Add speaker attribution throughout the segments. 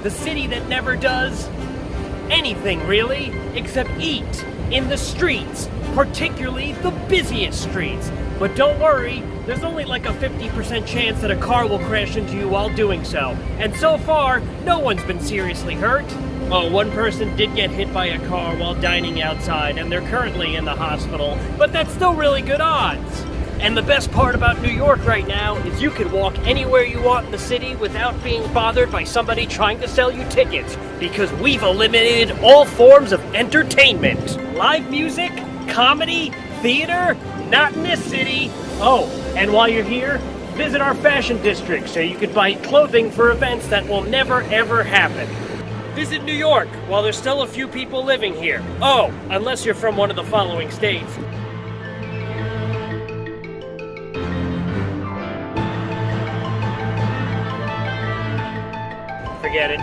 Speaker 1: The city that never does anything, really, except eat in the streets, particularly the busiest streets. But don't worry, there's only like a 50% chance that a car will crash into you while doing so. And so far, no one's been seriously hurt. Oh, one person did get hit by a car while dining outside, and they're currently in the hospital, but that's still really good odds. And the best part about New York right now is you can walk anywhere you want in the city without being bothered by somebody trying to sell you tickets, because we've eliminated all forms of entertainment. Live music, comedy, theater, not in this city. Oh, and while you're here, visit our fashion district so you can buy clothing for events that will never ever happen. Visit New York while there's still a few people living here. Oh, unless you're from one of the following states. Forget it.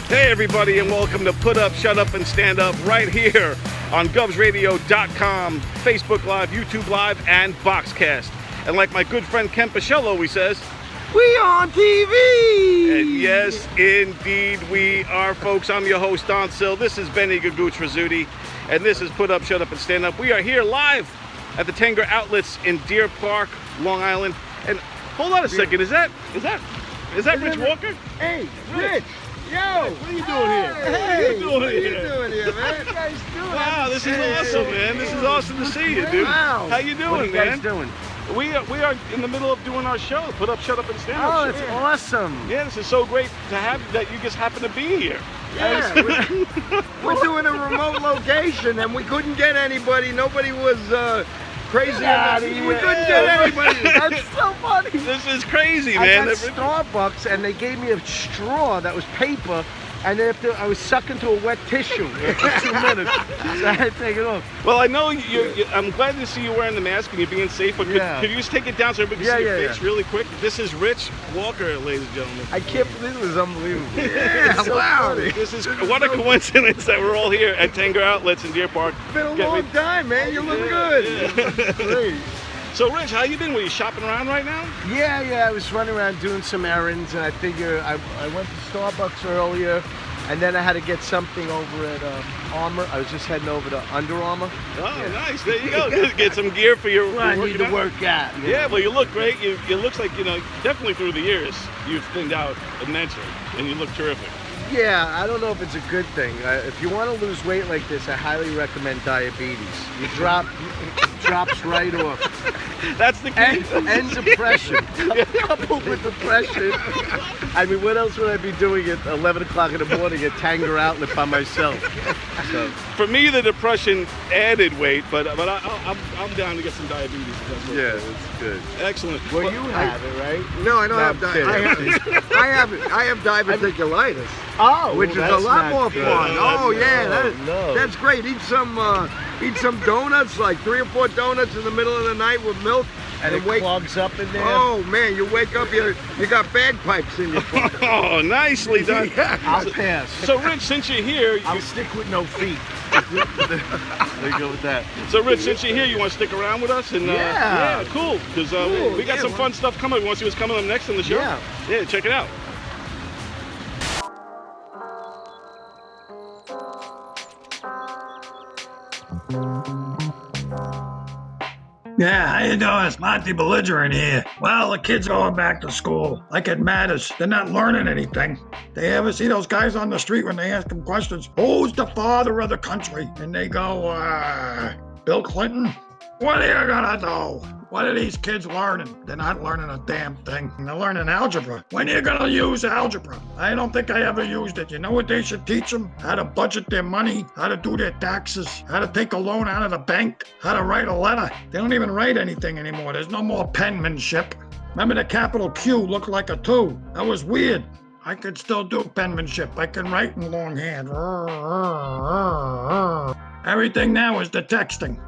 Speaker 2: Hey everybody, and welcome to Put Up, Shut Up, and Stand Up right here on GOVSradio.com, Facebook Live, YouTube Live, and Boxcast. And like my good friend Ken Pichello always says,
Speaker 3: we on TV!
Speaker 2: And yes, indeed we are, folks. I'm your host, Don Sill. This is Benny Gagooch Rizzuti, and this is Put Up, Shut Up, and Stand Up. We are here live at the Tanger Outlets in Deer Park, Long Island. And hold on a second, is that Rich Walker?
Speaker 3: Hey, Rich! Yo!
Speaker 2: What are you doing here?
Speaker 3: Hey!
Speaker 2: What are you doing
Speaker 3: What are
Speaker 2: here?
Speaker 3: you doing here, man? What you guys doing?
Speaker 2: Wow, this is awesome, man. This is awesome to see you, dude.
Speaker 3: Wow.
Speaker 2: How you doing,
Speaker 3: what are you guys
Speaker 2: man?
Speaker 3: doing?
Speaker 2: We are in the middle of doing our show, Put Up, Shut Up, and Stand Up.
Speaker 3: Oh, that's awesome.
Speaker 2: Yeah, this is so great to have that you just happen to be here.
Speaker 3: Yeah, we're doing a remote location, and we couldn't get anybody. Nobody was crazy enough. We couldn't get anybody. That's so funny.
Speaker 2: This is crazy, man.
Speaker 3: I got Starbucks, and they gave me a straw that was paper, and then I was sucking to a wet tissue for 2 minutes, so I had to take it off.
Speaker 2: Well, I know I'm glad to see you wearing the mask and you're being safe, but could you just take it down so everybody can see your face really quick? This is Rich Walker, ladies and gentlemen.
Speaker 3: I can't believe it was unbelievable. Yeah,
Speaker 2: so
Speaker 3: wow.
Speaker 2: This is what a coincidence that we're all here at Tanger Outlets in Deer Park.
Speaker 3: It's been a long time, man. You look good.
Speaker 2: Yeah.
Speaker 3: Great.
Speaker 2: So, Rich, how you been? Were you shopping around right now?
Speaker 3: Yeah, I was running around doing some errands, and I figure I went to Starbucks earlier, and then I had to get something over at Armour. I was just heading over to Under Armour.
Speaker 2: Oh, nice. There you go. Get some gear for your
Speaker 3: I need to work out.
Speaker 2: Yeah, well, you look great. It looks like, definitely through the years, you've thinned out immensely, and you look terrific.
Speaker 3: Yeah, I don't know if it's a good thing. If you want to lose weight like this, I highly recommend diabetes. You drops right off.
Speaker 2: That's the key.
Speaker 3: And depression. Coupled with depression. I mean, what else would I be doing at 11 o'clock in the morning at Tanger Outlet by myself? So.
Speaker 2: For me, the depression added weight, but I'm down to get some diabetes.
Speaker 3: Yeah, it's good.
Speaker 2: Excellent.
Speaker 3: Well, you have it, right?
Speaker 4: No, I don't have diabetes. I have diverticulitis.
Speaker 3: Oh,
Speaker 4: which is a lot more
Speaker 2: good.
Speaker 4: fun.
Speaker 2: No,
Speaker 4: oh yeah, that's great. Eat some donuts, like 3 or 4 donuts in the middle of the night with milk,
Speaker 3: and it clogs up in there.
Speaker 4: Oh man, you wake up, you got bagpipes in your pocket.
Speaker 2: Oh, nicely done.
Speaker 4: Yeah.
Speaker 3: I'll pass.
Speaker 2: So, Rich, since you're here,
Speaker 3: I'll stick with no feet. There you go with that.
Speaker 2: So, Rich, since you're here, you want to stick around with us? And yeah, cool. Because we got some fun stuff coming. You want to see what's coming up next in the show? Yeah, check it out.
Speaker 5: Yeah, how you doing? It's Monty Belligerent here. Well, the kids are going back to school. Like it matters. They're not learning anything. They ever see those guys on the street when they ask them questions? Who's the father of the country? And they go, Bill Clinton? What are you gonna know? What are these kids learning? They're not learning a damn thing. They're learning algebra. When are you gonna use algebra? I don't think I ever used it. You know what they should teach them? How to budget their money, how to do their taxes, how to take a loan out of the bank, how to write a letter. They don't even write anything anymore. There's no more penmanship. Remember the capital Q looked like a 2? That was weird. I could still do penmanship. I can write in longhand. Everything now is the texting.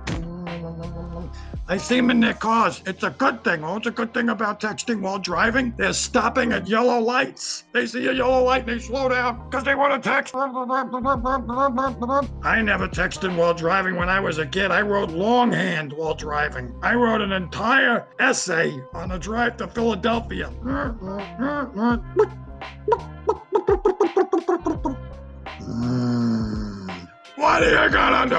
Speaker 5: I see them in their cars. It's a good thing. What's a good thing about texting while driving? They're stopping at yellow lights. They see a yellow light and they slow down because they want to text. I never texted while driving when I was a kid. I wrote longhand while driving. I wrote an entire essay on a drive to Philadelphia. What are you gonna do?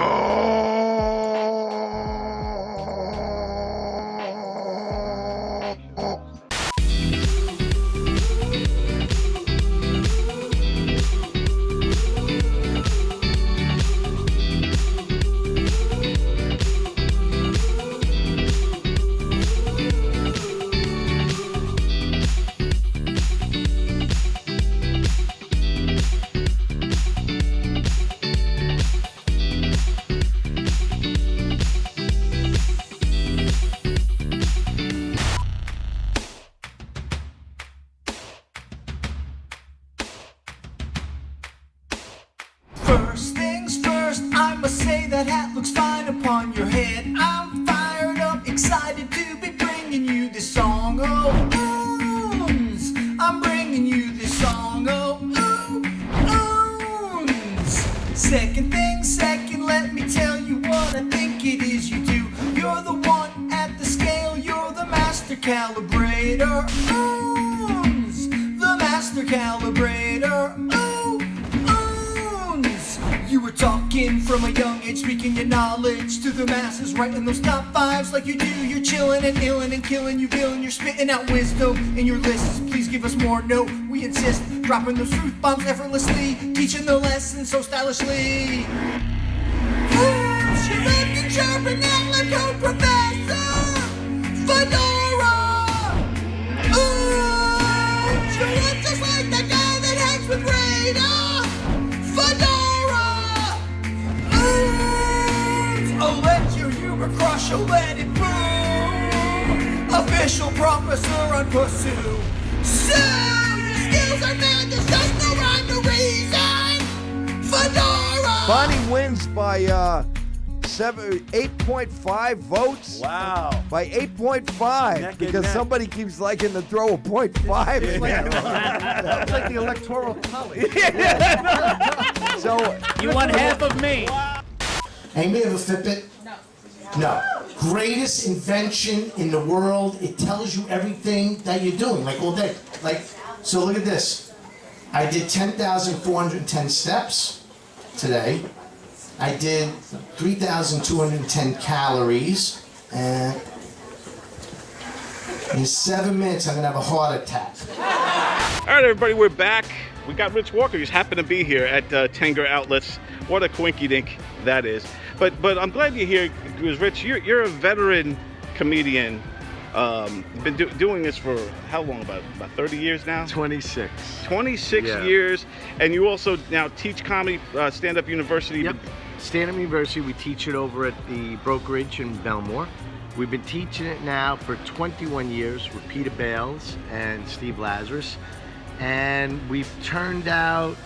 Speaker 6: First things first, I must say that hat looks fine upon your head. I'm fired up, excited to be bringing you this song. Oh, oons, I'm bringing you this song. Oh, oons. Second thing second, let me tell you what I think it is you do. You're the one at the scale, you're the master calibrator. Oons, the master calibrator. You were talking from a young age, speaking your knowledge to the masses, writing those top fives like you do. You're chilling and illin' and killing, you feeling, you're spitting out wisdom in your lists. Please give us more, no, we insist. Dropping those truth bombs effortlessly, teaching the lesson so stylishly. She lived in German and like her professor, Fedora. Ooh, she looks just like the guy that hangs with Radar, Fedora. Oh, let your humor crush, oh, let it boom. Official professor on PUSUSU. So, your skills are mad, there's just no rhyme or reason. Fedora!
Speaker 4: Bonnie wins by 8.5 votes.
Speaker 2: Wow.
Speaker 4: By 8.5 because somebody keeps liking to throw a 0.5 in there.
Speaker 3: That's like the electoral college.
Speaker 4: So
Speaker 1: You won half of me.
Speaker 7: Anybody have a Fitbit? No. Greatest invention in the world. It tells you everything that you're doing, like all day. So look at this. I did 10,410 steps today. I did 3,210 calories. And in 7 minutes, I'm gonna have a heart attack.
Speaker 2: All right, everybody, we're back. We got Rich Walker. He's happened to be here at Tanger Outlets. What a quinky dink that is. But I'm glad you're here because, Rich, you're a veteran comedian. You've been doing this for how long? About 30 years now?
Speaker 3: 26.
Speaker 2: 26
Speaker 3: Yeah.
Speaker 2: years. And you also now teach comedy, stand-up university.
Speaker 3: Yep. Stand-up University, we teach it over at the brokerage in Belmore. We've been teaching it now for 21 years with Peter Bales and Steve Lazarus. And we've turned out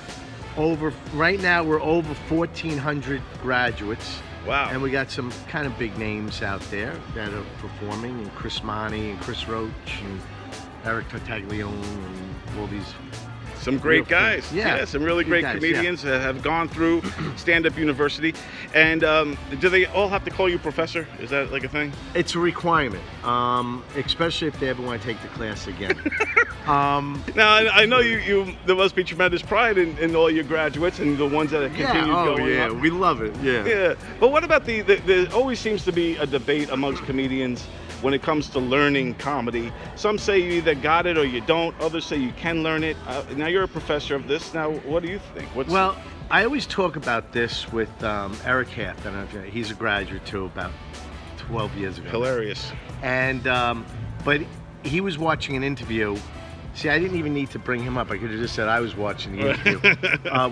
Speaker 3: right now we're over 1,400 graduates.
Speaker 2: Wow.
Speaker 3: And we got some kind of big names out there that are performing, and Chris Monty and Chris Roach and Eric Tartaglione and all these.
Speaker 2: Some great guys.
Speaker 3: Yeah.
Speaker 2: Some really great
Speaker 3: guys,
Speaker 2: comedians that have gone through stand-up university. And do they all have to call you professor? Is that like a thing?
Speaker 3: It's a requirement, especially if they ever want to take the class again.
Speaker 2: Now, I know there must be tremendous pride in all your graduates and the ones that have continued going up.
Speaker 3: We love it. Yeah.
Speaker 2: Yeah, but what about there always seems to be a debate amongst comedians when it comes to learning comedy. Some say you either got it or you don't. Others say you can learn it. Now you're a professor of this. Now, what do you think?
Speaker 3: Well, I always talk about this with Eric Haft. I don't know if he's a graduate too, about 12 years ago.
Speaker 2: Hilarious.
Speaker 3: And but he was watching an interview. See, I didn't even need to bring him up. I could have just said I was watching the interview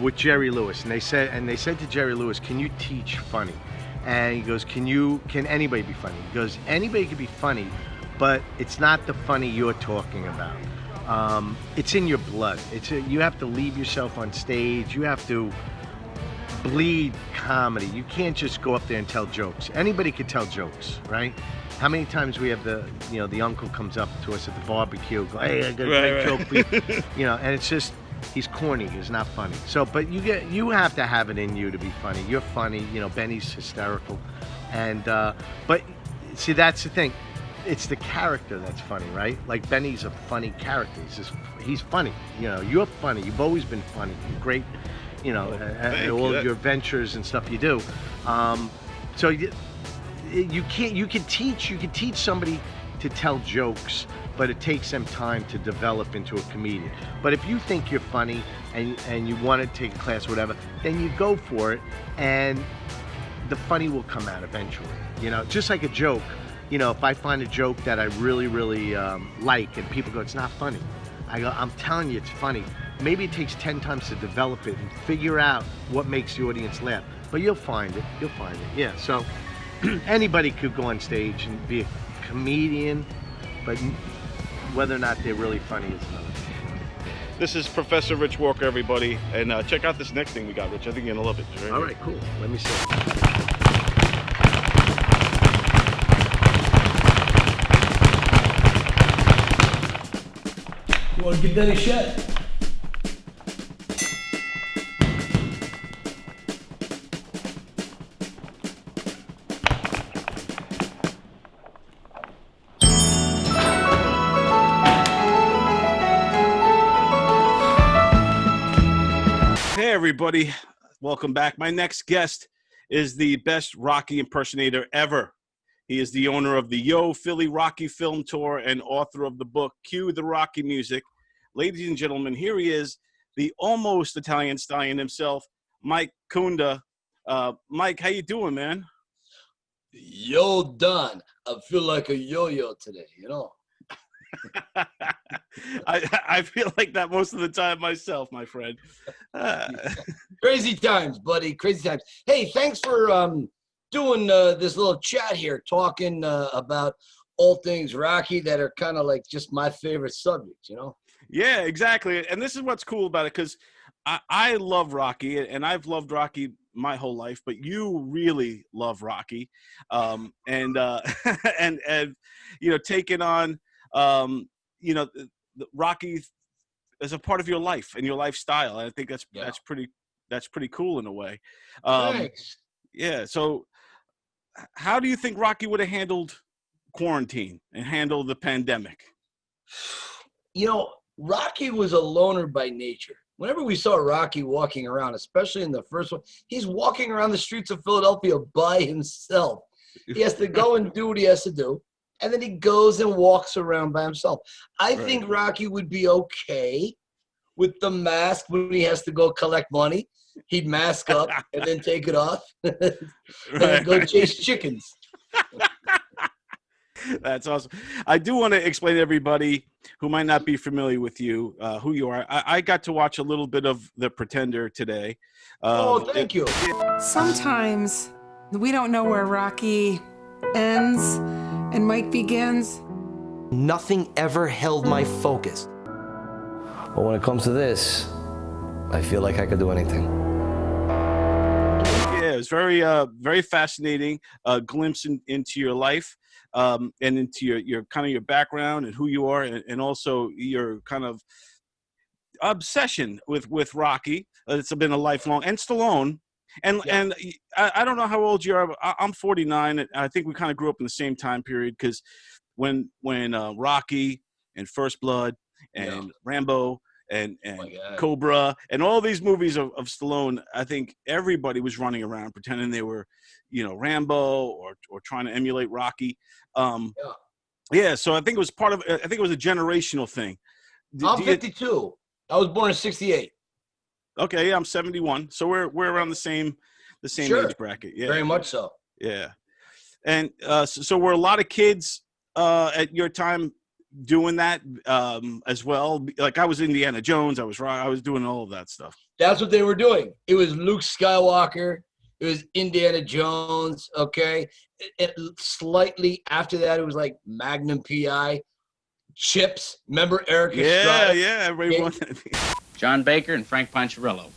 Speaker 3: with Jerry Lewis, and they said to Jerry Lewis, "Can you teach funny?" And he goes, "Can anybody be funny?" He goes, "Anybody can be funny, but it's not the funny you're talking about. It's in your blood. You have to leave yourself on stage. You have to bleed comedy. You can't just go up there and tell jokes. Anybody can tell jokes, right? How many times we have the uncle comes up to us at the barbecue, go, hey, I got a great joke for you. And it's just, he's corny, he's not funny. So, but you have to have it in you to be funny. You're funny, Benny's hysterical. And, but see, that's the thing. It's the character that's funny, right? Like Benny's a funny character. He's funny. You're funny. You've always been funny. You're great. All of your ventures and stuff you do. So you can teach somebody to tell jokes, but it takes them time to develop into a comedian. But if you think you're funny and you want to take a class or whatever, then you go for it, and the funny will come out eventually. Just like a joke. If I find a joke that I really, really like, and people go, it's not funny, I go, I'm telling you, it's funny. Maybe it takes 10 times to develop it and figure out what makes the audience laugh. But you'll find it. Yeah, so anybody could go on stage and be a comedian, but whether or not they're really funny is another thing.
Speaker 2: This is Professor Rich Walker, everybody. And check out this next thing we got, Rich. I think you're going to love it.
Speaker 3: All right, cool. Let me see.
Speaker 8: You want to give that a shot?
Speaker 2: Hey, everybody. Welcome back. My next guest is the best Rocky impersonator ever. He is the owner of the Yo Philly Rocky Film Tour and author of the book, Cue the Rocky Music. Ladies and gentlemen, here he is, the almost Italian stallion himself, Mike Kunda. Mike, how you doing, man?
Speaker 8: Yo, Don. I feel like a yo-yo today,
Speaker 2: I feel like that most of the time myself, my friend.
Speaker 8: Crazy times, buddy. Crazy times. Hey, thanks for doing this little chat here, talking about all things Rocky that are kind of like just my favorite subjects,
Speaker 2: Yeah, exactly. And this is what's cool about it, because I love Rocky, and I've loved Rocky my whole life, but you really love Rocky, and taking on Rocky as a part of your life and your lifestyle. I think that's pretty cool in a way.
Speaker 8: Thanks.
Speaker 2: Yeah. So, how do you think Rocky would have handled quarantine and handled the pandemic?
Speaker 8: Rocky was a loner by nature. Whenever we saw Rocky walking around, especially in the first one, he's walking around the streets of Philadelphia by himself. He has to go and do what he has to do, and then he goes and walks around by himself. I think Rocky would be okay with the mask when he has to go collect money. He'd mask up and then take it off and then go chase chickens.
Speaker 2: That's awesome. I do want to explain to everybody who might not be familiar with you, who you are. I got to watch a little bit of The Pretender today.
Speaker 8: Thank you.
Speaker 9: Sometimes we don't know where Rocky ends and Mike begins.
Speaker 10: Nothing ever held my focus. But when it comes to this, I feel like I could do anything.
Speaker 2: Yeah, it was very fascinating glimpse into your life, and into your kind of your background and who you are, and also your kind of obsession with Rocky. It's been a lifelong, and Stallone. And I don't know how old you are, but I'm 49. And I think we kind of grew up in the same time period, because when Rocky and First Blood and Rambo and Cobra and all these movies of Stallone, I think everybody was running around pretending they were, Rambo or trying to emulate Rocky. So I think it was it was a generational thing.
Speaker 8: I'm 52. I was born in 68.
Speaker 2: Okay, yeah, I'm 71. So we're around the same age bracket. Yeah,
Speaker 8: very much so.
Speaker 2: Yeah, and so were a lot of kids at your time doing that as well? Like, I was Indiana Jones, I was doing all of that stuff.
Speaker 8: That's what they were doing. It was Luke Skywalker. It was Indiana Jones. Okay, slightly after that, it was like Magnum PI, Chips. Remember Eric?
Speaker 2: Yeah, everybody wanted.
Speaker 11: John Baker and Frank Poncherello.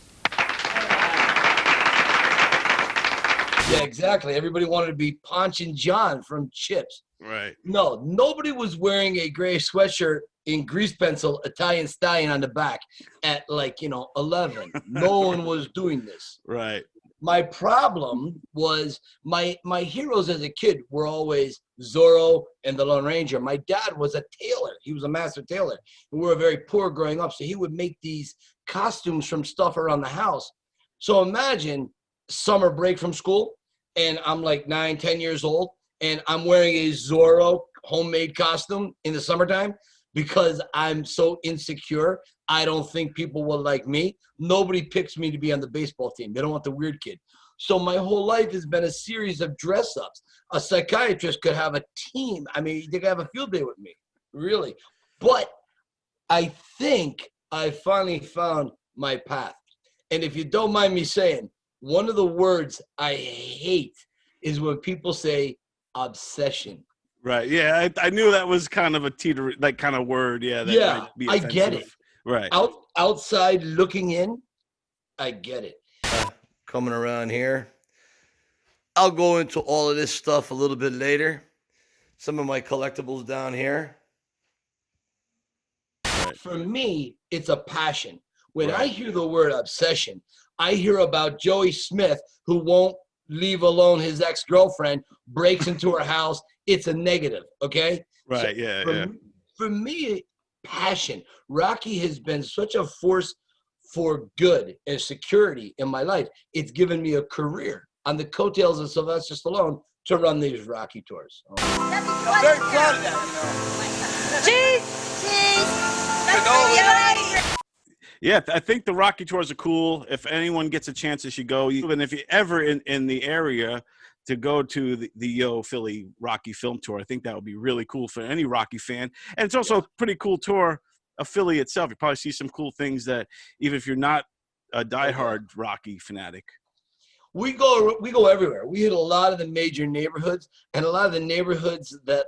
Speaker 8: Yeah, exactly. Everybody wanted to be Ponch and John from Chips.
Speaker 2: Right.
Speaker 8: No, nobody was wearing a gray sweatshirt in grease pencil Italian stallion on the back at 11. No one was doing this.
Speaker 2: Right.
Speaker 8: My problem was my heroes as a kid were always Zorro and the Lone Ranger. My dad was a tailor. He was a master tailor. We were very poor growing up, so he would make these costumes from stuff around the house. So imagine summer break from school, and I'm like 9, 10 years old, and I'm wearing a Zorro homemade costume in the summertime because I'm so insecure. I don't think people will like me. Nobody picks me to be on the baseball team. They don't want the weird kid. So my whole life has been a series of dress-ups. A psychiatrist could have a team. I mean, they could have a field day with me, really. But I think I finally found my path. And if you don't mind me saying, one of the words I hate is when people say obsession.
Speaker 2: Right. Yeah. I knew that was kind of a teeter, like kind of word. Yeah. That
Speaker 8: Yeah,
Speaker 2: might be
Speaker 8: I get it.
Speaker 2: offensive. Right.
Speaker 8: Outside looking in, I get it.
Speaker 10: Coming around here. I'll go into all of this stuff a little bit later. Some of my collectibles down here.
Speaker 2: Right.
Speaker 8: For me, it's a passion. When I hear the word obsession, I hear about Joey Smith, who won't leave alone his ex-girlfriend, breaks into her house. It's a negative, okay?
Speaker 2: Right.
Speaker 8: So for me, passion. Rocky has been such a force for good and security in my life. It's given me a career on the coattails of Sylvester Stallone to run these Rocky tours.
Speaker 12: I'm very proud of that. Cheese! Cheese!
Speaker 2: Yeah, I think the Rocky tours are cool. If anyone gets a chance, they should go. And if you're ever in the area, to go to the Yo Philly Rocky Film Tour, I think that would be really cool for any Rocky fan. And it's also a pretty cool tour of Philly itself. You probably see some cool things that even if you're not a diehard Rocky fanatic.
Speaker 8: We go everywhere. We hit a lot of the major neighborhoods and a lot of the neighborhoods that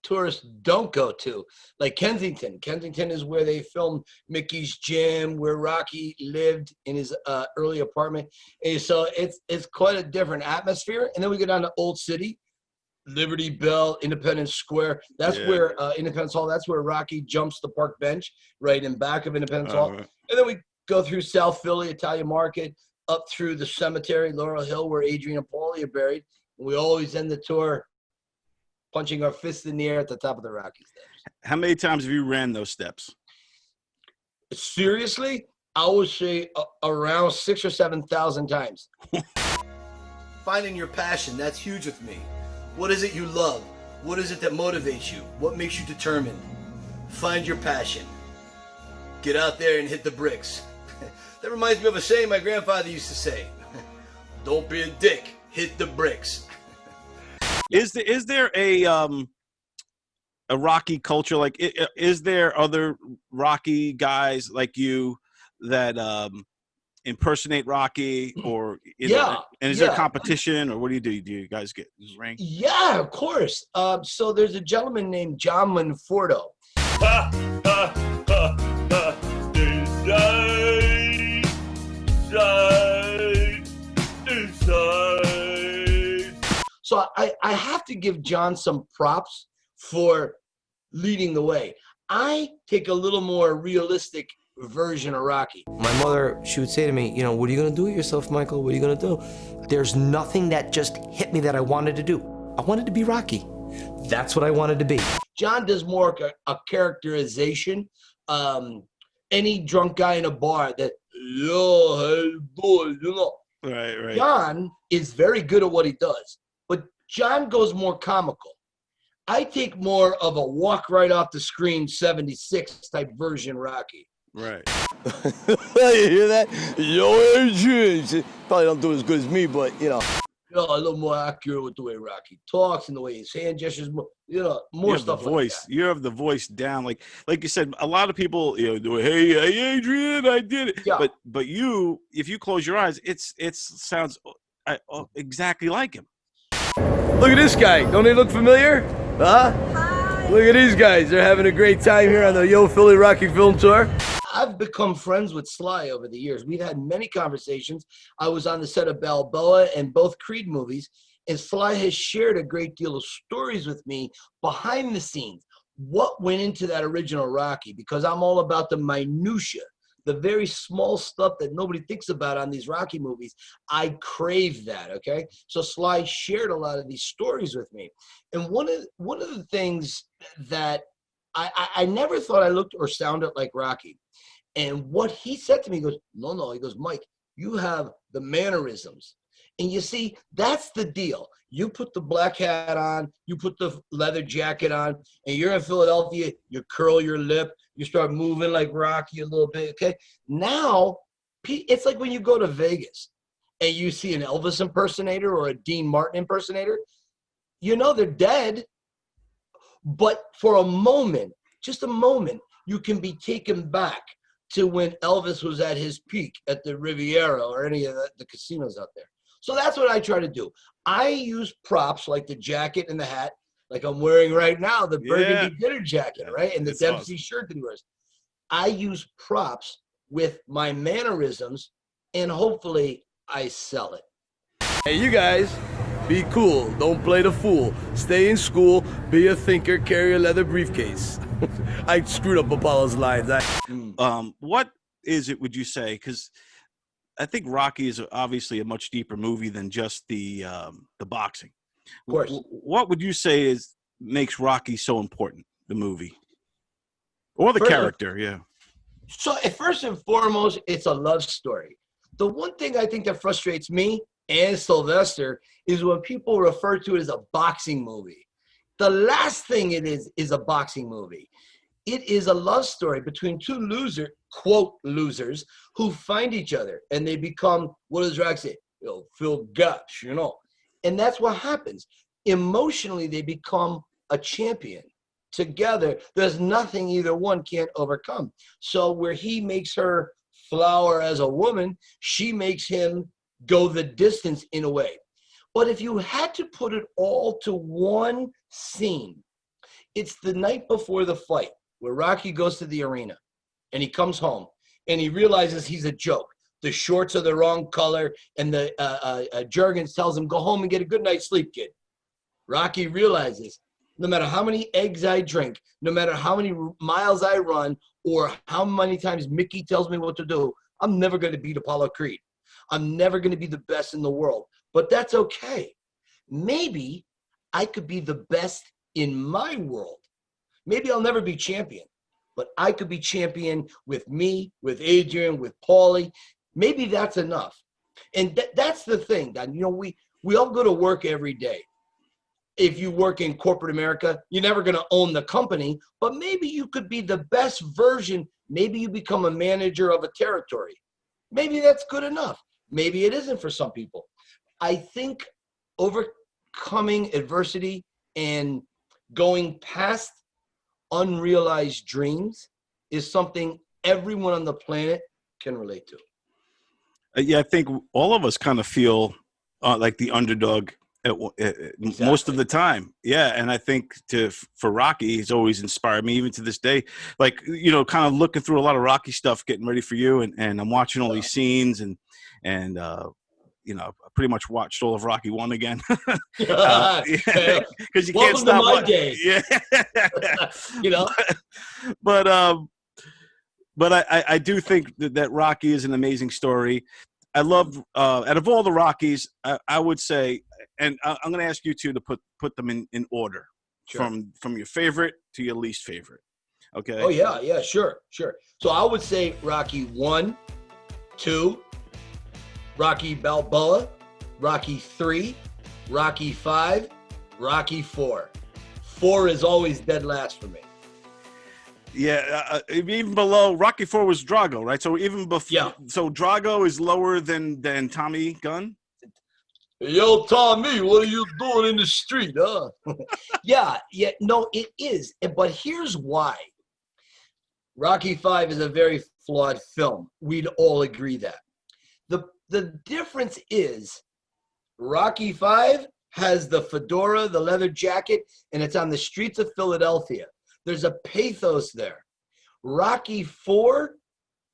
Speaker 8: tourists don't go to, like Kensington. Kensington is where they filmed Mickey's Gym, where Rocky lived in his early apartment. And so it's quite a different atmosphere. And then we go down to Old City, Liberty Bell, Independence Square. That's where Independence Hall. That's where Rocky jumps the park bench, right in back of Independence Hall.
Speaker 2: Right.
Speaker 8: And then we go through South Philly, Italian Market, up through the cemetery, Laurel Hill, where Adrian and Paulie are buried. And we always end the tour punching our fists in the air at the top of the Rocky steps.
Speaker 2: How many times have you ran those steps?
Speaker 8: Seriously, I would say around 6,000 or 7,000 times.
Speaker 10: Finding your passion, that's huge with me. What is it you love? What is it that motivates you? What makes you determined? Find your passion. Get out there and hit the bricks. That reminds me of a saying my grandfather used to say. Don't be a dick, hit the bricks.
Speaker 2: Is there a Rocky culture? Like, is there other Rocky guys like you that impersonate Rocky, or and is there competition, or what do? Do you guys get rank?
Speaker 8: Yeah, of course. So there's a gentleman named John Manforto. So I have to give John some props for leading the way. I take a little more realistic version of Rocky.
Speaker 10: My mother, she would say to me, what are you going to do with yourself, Michael? What are you going to do? There's nothing that just hit me that I wanted to do. I wanted to be Rocky. That's what I wanted to be.
Speaker 8: John does more a characterization. Any drunk guy in a bar that,
Speaker 2: Right.
Speaker 8: John is very good at what he does, but John goes more comical. I take more of a walk right off the screen 76 type version Rocky.
Speaker 2: Right.
Speaker 13: You hear that? Yo, Adrian. Probably don't do as good as me, but
Speaker 8: a little more accurate with the way Rocky talks and the way his hand gestures. More
Speaker 2: you have
Speaker 8: stuff.
Speaker 2: The voice.
Speaker 8: Like that.
Speaker 2: You have the voice down. Like you said, a lot of people, do it. Hey, Adrian, I did it.
Speaker 8: Yeah.
Speaker 2: But you, if you close your eyes, it sounds exactly like him.
Speaker 13: look at this guy. Don't he look familiar? Huh? Hi. Look at these guys. They're having a great time here on the Yo Philly Rocky Film Tour.
Speaker 8: I've become friends with Sly over the years. We've had many conversations. I was on the set of Balboa and both Creed movies, And Sly has shared a great deal of stories with me behind the scenes. What went into that original Rocky? Because I'm all about the minutia, the very small stuff that nobody thinks about on these Rocky movies. I crave that, okay? So Sly shared a lot of these stories with me. And one of the things that I never thought I looked or sounded like Rocky. And what he said to me, he goes, no, he goes, Mike, you have the mannerisms. And you see, that's the deal. You put the black hat on, you put the leather jacket on, and you're in Philadelphia, you curl your lip, you start moving like Rocky a little bit, okay? Now, it's like when you go to Vegas and you see an Elvis impersonator or a Dean Martin impersonator, you know they're dead, but for a moment, just a moment, you can be taken back to when Elvis was at his peak at the Riviera or any of the casinos out there. So that's what I try to do. I use props like the jacket and the hat, like I'm wearing right now, the burgundy dinner jacket, right? And the Dempsey shirt that he wears. I use props with my mannerisms, and hopefully I sell it.
Speaker 13: Hey, you guys, be cool. Don't play the fool. Stay in school. Be a thinker. Carry a leather briefcase. I screwed up Apollo's lines.
Speaker 2: What is it, would you say? Because I think Rocky is obviously a much deeper movie than just the boxing.
Speaker 8: Of course.
Speaker 2: What would you say makes Rocky so important, the movie? Or the
Speaker 8: First,
Speaker 2: character, yeah.
Speaker 8: So first and foremost, it's a love story. The one thing I think that frustrates me and Sylvester is when people refer to it as a boxing movie. The last thing it is a boxing movie. It is a love story between two quote losers, who find each other and they become, what does Rock say? Phil Gush, And that's what happens. Emotionally, they become a champion. Together, there's nothing either one can't overcome. So where he makes her flower as a woman, she makes him go the distance in a way. But if you had to put it all to one scene, it's the night before the fight where Rocky goes to the arena and he comes home and he realizes he's a joke. The shorts are the wrong color and the Jurgens tells him, go home and get a good night's sleep, kid. Rocky realizes no matter how many eggs I drink, no matter how many miles I run, or how many times Mickey tells me what to do, I'm never going to beat Apollo Creed. I'm never going to be the best in the world, but that's okay. Maybe I could be the best in my world. Maybe I'll never be champion, but I could be champion with me, with Adrian, with Paulie. Maybe that's enough. And that's the thing, Don. We all go to work every day. If you work in corporate America, you're never going to own the company, but maybe you could be the best version. Maybe you become a manager of a territory. Maybe that's good enough. Maybe it isn't for some people. I think overcoming adversity and going past unrealized dreams is something everyone on the planet can relate to.
Speaker 2: Yeah, I think all of us kind of feel like the underdog most of the time. Yeah, and I think for Rocky, he's always inspired me, even to this day. Like, kind of looking through a lot of Rocky stuff, getting ready for you, and I'm watching all these scenes, and I pretty much watched all of Rocky 1 again. Because you can't stop.
Speaker 8: Welcome to my day.
Speaker 2: Yeah. But I do think that Rocky is an amazing story. I love out of all the Rockies, I would say, and I'm going to ask you two to put them in order,
Speaker 8: sure,
Speaker 2: from your favorite to your least favorite. Okay.
Speaker 8: Oh yeah, sure. So I would say Rocky 1, 2, Rocky Balboa, Rocky 3, Rocky 5, Rocky 4. 4 is always dead last for me.
Speaker 2: Yeah, even below Rocky 4 was Drago, right? So even before, so Drago is lower than Tommy Gunn.
Speaker 8: Yo, Tommy, what are you doing in the street, huh? Yeah, no, it is. But here's why. Rocky 5 is a very flawed film. We'd all agree that. The difference is Rocky 5 has the fedora, the leather jacket, and it's on the streets of Philadelphia. There's a pathos there. Rocky 4,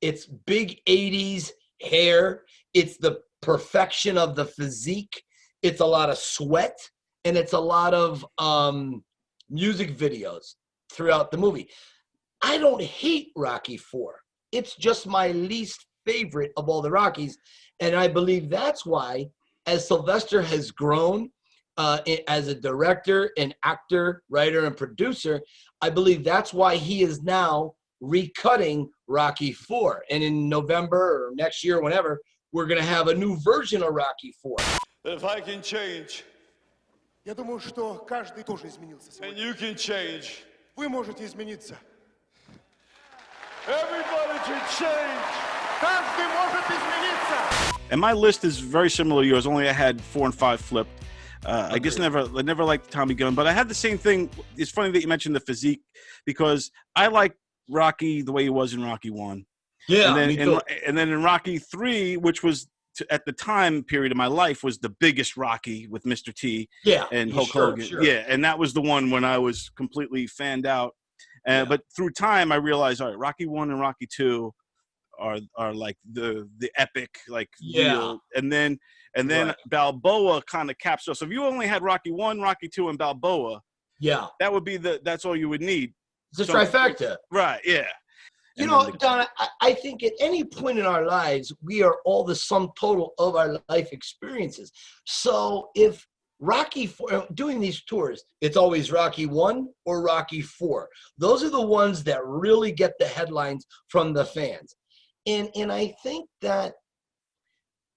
Speaker 8: it's big 80s hair. It's the perfection of the physique. it's a lot of sweat, and it's a lot of music videos throughout the movie. I don't hate Rocky IV. It's just my least favorite of all the Rockies. And I believe that's why, as Sylvester has grown as a director, an actor, writer, and producer, I believe that's why he is now recutting Rocky IV. And in November or next year, whenever, we're going to have a new version of Rocky IV.
Speaker 13: If I can change,
Speaker 12: Я думаю, что каждый тоже изменился
Speaker 13: and
Speaker 12: сегодня.
Speaker 13: you can change,
Speaker 12: Вы можете измениться.
Speaker 13: everybody can change.
Speaker 12: Каждый может измениться.
Speaker 2: And my list is very similar to yours, only I had 4 and 5 flipped. I guess I never liked Tommy Gunn, but I had the same thing. It's funny that you mentioned the physique, because I like Rocky the way he was in Rocky 1.
Speaker 8: Yeah,
Speaker 2: and
Speaker 8: me too.
Speaker 2: And then in Rocky 3, which was at the time period of my life, was the biggest Rocky with Mr. T.
Speaker 8: Yeah,
Speaker 2: and Hulk Hogan.
Speaker 8: Sure.
Speaker 2: Yeah, and that was the one when I was completely fanned out. But through time, I realized, all right, Rocky 1 and Rocky 2 are like the epic, like deal. And then right. Balboa kind of caps off. So if you only had Rocky 1, Rocky 2, and Balboa, that would be that's all you would need.
Speaker 8: It's a trifecta.
Speaker 2: Right, yeah.
Speaker 8: You know, Don, I think at any point in our lives, we are all the sum total of our life experiences. So if Rocky IV, doing these tours, it's always Rocky 1 or Rocky 4. Those are the ones that really get the headlines from the fans. And I think that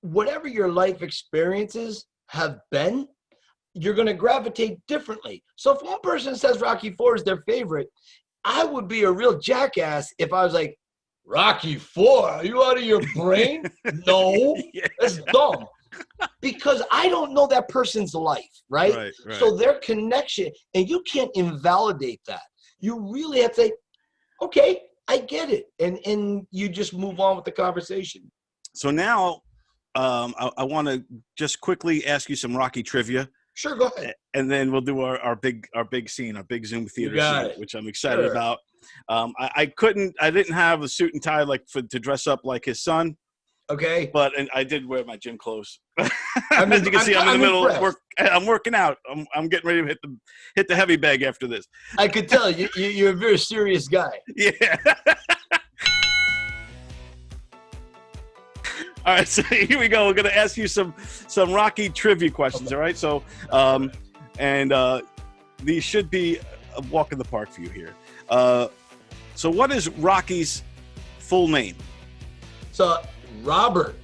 Speaker 8: whatever your life experiences have been, you're going to gravitate differently. So if one person says Rocky IV is their favorite, I would be a real jackass if I was like, Rocky IV, are you out of your brain? No, that's dumb. Because I don't know that person's life, right?
Speaker 2: Right.
Speaker 8: So their connection, and you can't invalidate that. You really have to say, okay, I get it. And you just move on with the conversation.
Speaker 2: So now I want to just quickly ask you some Rocky trivia.
Speaker 8: Sure, go ahead.
Speaker 2: And then we'll do our big scene, our big Zoom theater scene, which I'm excited about. I didn't have a suit and tie to dress up like his son.
Speaker 8: Okay.
Speaker 2: But I did wear my gym clothes. As you can see, I'm in the middle of work. I'm working out. I'm getting ready to hit the heavy bag after this.
Speaker 8: I could tell you're a very serious guy.
Speaker 2: Yeah. All right, so here we go. We're going to ask you some Rocky trivia questions, all right? So, these should be a walk in the park for you here. So what is Rocky's full name?
Speaker 8: So, Robert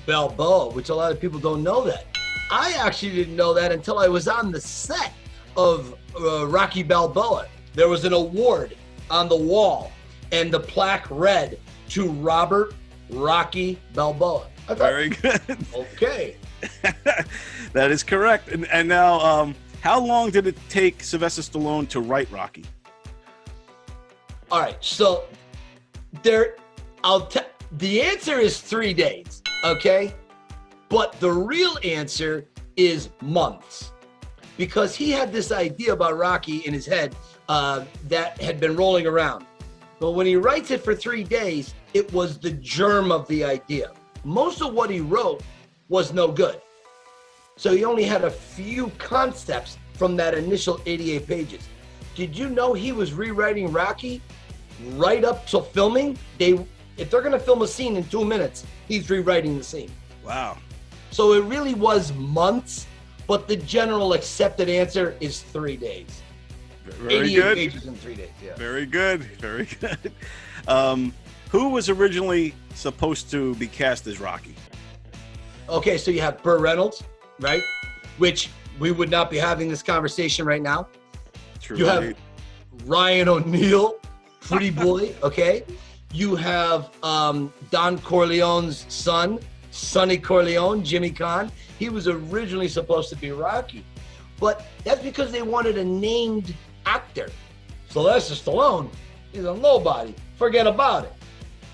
Speaker 8: Balboa, which a lot of people don't know that. I actually didn't know that until I was on the set of Rocky Balboa. There was an award on the wall, and the plaque read, to Robert Rocky Balboa.
Speaker 2: Very good.
Speaker 8: Okay.
Speaker 2: That is correct. And now, how long did it take Sylvester Stallone to write Rocky?
Speaker 8: All right, so the answer is 3 days, okay? But the real answer is months, because he had this idea about Rocky in his head that had been rolling around. But when he writes it for 3 days, it was the germ of the idea. Most of what he wrote was no good. So he only had a few concepts from that initial 88 pages. Did you know he was rewriting Rocky right up till filming? If they're going to film a scene in 2 minutes, he's rewriting the scene.
Speaker 2: Wow.
Speaker 8: So it really was months, but the general accepted answer is 3 days.
Speaker 2: Very good.
Speaker 8: 88 pages in 3 days, yeah.
Speaker 2: Very good. Very good. Who was originally supposed to be cast as Rocky?
Speaker 8: Okay, so you have Burt Reynolds, right? Which we would not be having this conversation right now.
Speaker 2: True.
Speaker 8: You have Ryan O'Neal, Pretty Boy, okay? You have Don Corleone's son, Sonny Corleone, Jimmy Caan. He was originally supposed to be Rocky. But that's because they wanted a named actor. Sylvester Stallone, he's a nobody. Forget about it.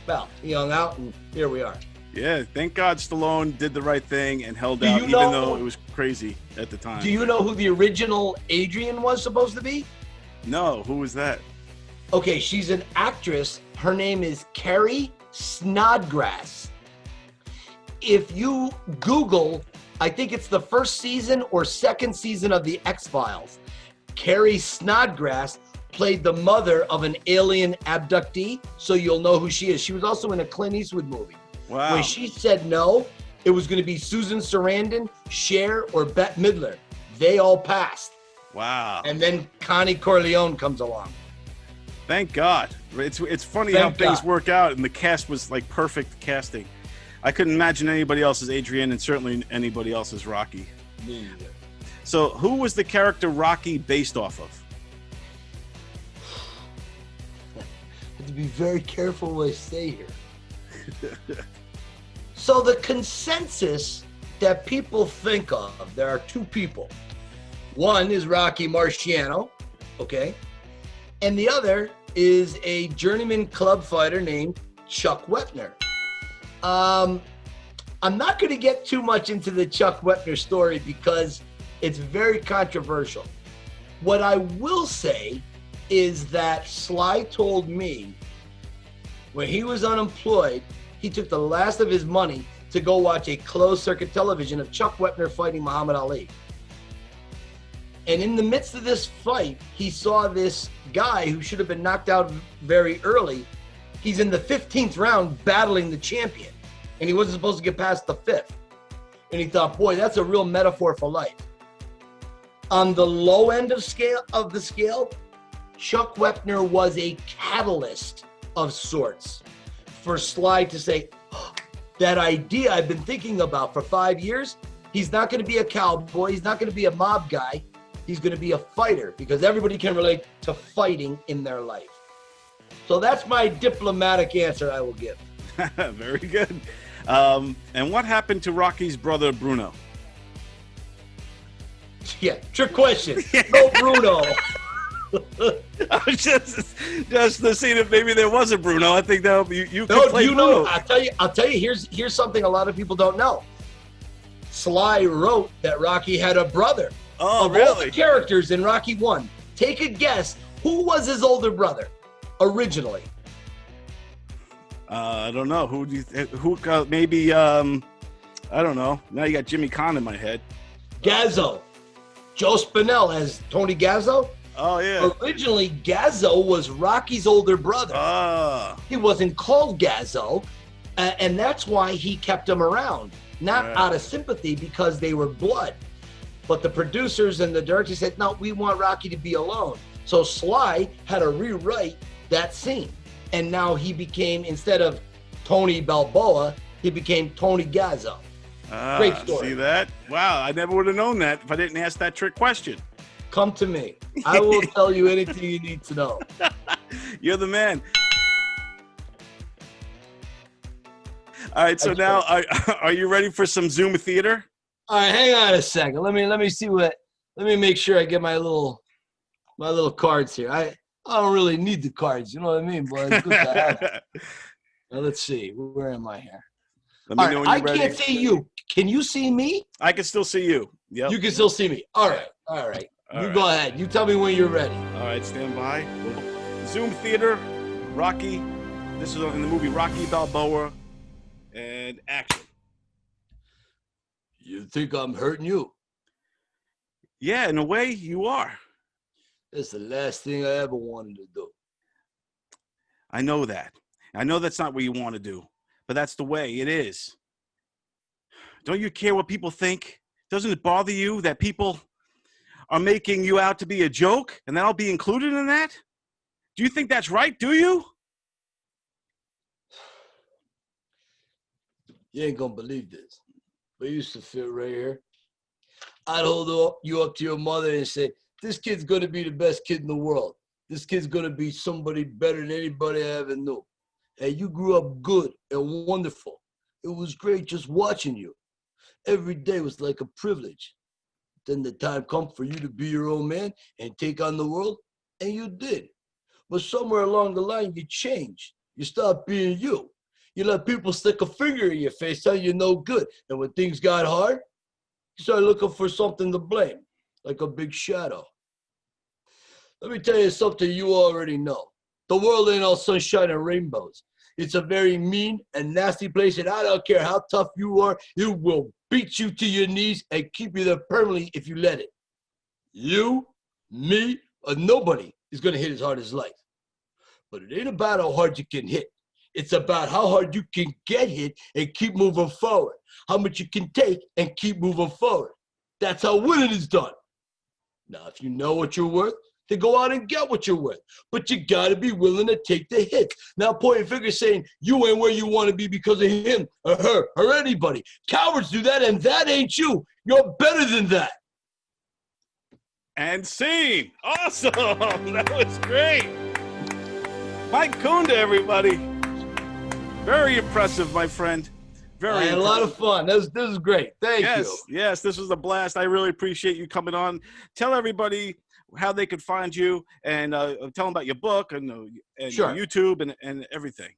Speaker 8: Well, he hung out, and here we are.
Speaker 2: Yeah, thank God Stallone did the right thing and held out, even though it was crazy at the time.
Speaker 8: Do you know who the original Adrian was supposed to be?
Speaker 2: No, who was that?
Speaker 8: Okay, she's an actress. Her name is Carrie Snodgrass. If you Google I think it's the first season or second season of The X-Files. Carrie Snodgrass played the mother of an alien abductee, so you'll know who she is. She was also in a Clint Eastwood movie.
Speaker 2: Wow.
Speaker 8: When she said no, it was going to be Susan Sarandon, Cher, or Bette Midler. They all passed.
Speaker 2: Wow.
Speaker 8: And then Connie Corleone comes along.
Speaker 2: Thank God. It's funny
Speaker 8: Thank
Speaker 2: how things
Speaker 8: God.
Speaker 2: work out, and the cast was like perfect casting. I couldn't imagine anybody else as Adrian, and certainly anybody else as Rocky.
Speaker 8: Me either.
Speaker 2: So, who was the character Rocky based off of?
Speaker 8: I have to be very careful what I say here. So the consensus that people think of, there are two people. One is Rocky Marciano, okay? And the other is a journeyman club fighter named Chuck Wepner. I'm not going to get too much into the Chuck Wepner story because it's very controversial. What I will say is that Sly told me when he was unemployed, he took the last of his money to go watch a closed circuit television of Chuck Wepner fighting Muhammad Ali. And in the midst of this fight, he saw this guy who should have been knocked out very early. He's in the 15th round battling the champion, and he wasn't supposed to get past the 5th. And he thought, boy, that's a real metaphor for life. On the low end of the scale, Chuck Wepner was a catalyst of sorts for Sly to say, oh, that idea I've been thinking about for 5 years, he's not going to be a cowboy, he's not going to be a mob guy, he's going to be a fighter, because everybody can relate to fighting in their life. So that's my diplomatic answer I will give.
Speaker 2: Very good. And what happened to Rocky's brother, Bruno?
Speaker 8: Yeah, trick question. No Bruno.
Speaker 2: I was just to see if maybe there was a Bruno. I think that you could play Bruno.
Speaker 8: I'll tell you. Here's something a lot of people don't know. Sly wrote that Rocky had a brother.
Speaker 2: Oh,
Speaker 8: of
Speaker 2: really?
Speaker 8: All the characters in Rocky 1, take a guess. Who was his older brother originally?
Speaker 2: I don't know. Maybe I don't know. Now you got Jimmy Kahn in my head.
Speaker 8: Gazzo. Joe Spinell as Tony Gazzo.
Speaker 2: Oh, yeah.
Speaker 8: Originally, Gazzo was Rocky's older brother. He wasn't called Gazzo, and that's why he kept him around. Not out of sympathy, because they were blood. But the producers and the directors said, no, we want Rocky to be alone. So Sly had to rewrite that scene. And now he became, instead of Tony Balboa, he became Tony Gazzo. Great story.
Speaker 2: See that? Wow, I never would have known that if I didn't ask that trick question.
Speaker 8: Come to me. I will tell you anything you need to know.
Speaker 2: You're the man. All right, so now are you ready for some Zoom theater?
Speaker 8: All right, hang on a second. Let me see let me make sure I get my little cards here. I don't really need the cards, you know what I mean? But it's good to have it. Now let's see. Where am I here?
Speaker 2: Let me know when you're ready.
Speaker 8: I can't see you. Can you see me?
Speaker 2: I can still see you. Yep.
Speaker 8: You can still see me. All right. Go ahead. You tell me when you're ready.
Speaker 2: All right, stand by. Zoom theater, Rocky. This is in the movie Rocky Balboa, and action.
Speaker 8: You think I'm hurting you?
Speaker 2: Yeah, in a way, you are.
Speaker 8: That's the last thing I ever wanted to do.
Speaker 2: I know that. I know that's not what you want to do, but that's the way it is. Don't you care what people think? Doesn't it bother you that people are making you out to be a joke, and that I'll be included in that? Do you think that's right, do you?
Speaker 8: You ain't gonna believe this, but I used to feel right here. I'd hold you up to your mother and say, this kid's gonna be the best kid in the world. This kid's gonna be somebody better than anybody I ever knew. And you grew up good and wonderful. It was great just watching you. Every day was like a privilege. Then the time come for you to be your own man and take on the world, and you did. But somewhere along the line, you changed. You stopped being you. You let people stick a finger in your face, tell you no good. And when things got hard, you started looking for something to blame, like a big shadow. Let me tell you something you already know. The world ain't all sunshine and rainbows. It's a very mean and nasty place, and I don't care how tough you are, it will
Speaker 13: beat you to your knees, and keep you there permanently if you let it. You, me, or nobody is going to hit as hard as life. But it ain't about how hard you can hit. It's about how hard you can get hit and keep moving forward. How much you can take and keep moving forward. That's how winning is done. Now, if you know what you're worth, then go out and get what you're worth. But you got to be willing to take the hits. Now, pointing fingers saying you ain't where you want to be because of him or her or anybody. Cowards do that, and that ain't you. You're better than that.
Speaker 2: And scene. Awesome. That was great. Mike Kunda, everybody. Very impressive, my friend.
Speaker 8: I had a lot of fun. This is great. Thank you.
Speaker 2: Yes, this was a blast. I really appreciate you coming on. Tell everybody how they could find you and tell them about your book and
Speaker 8: Sure.
Speaker 2: YouTube and everything.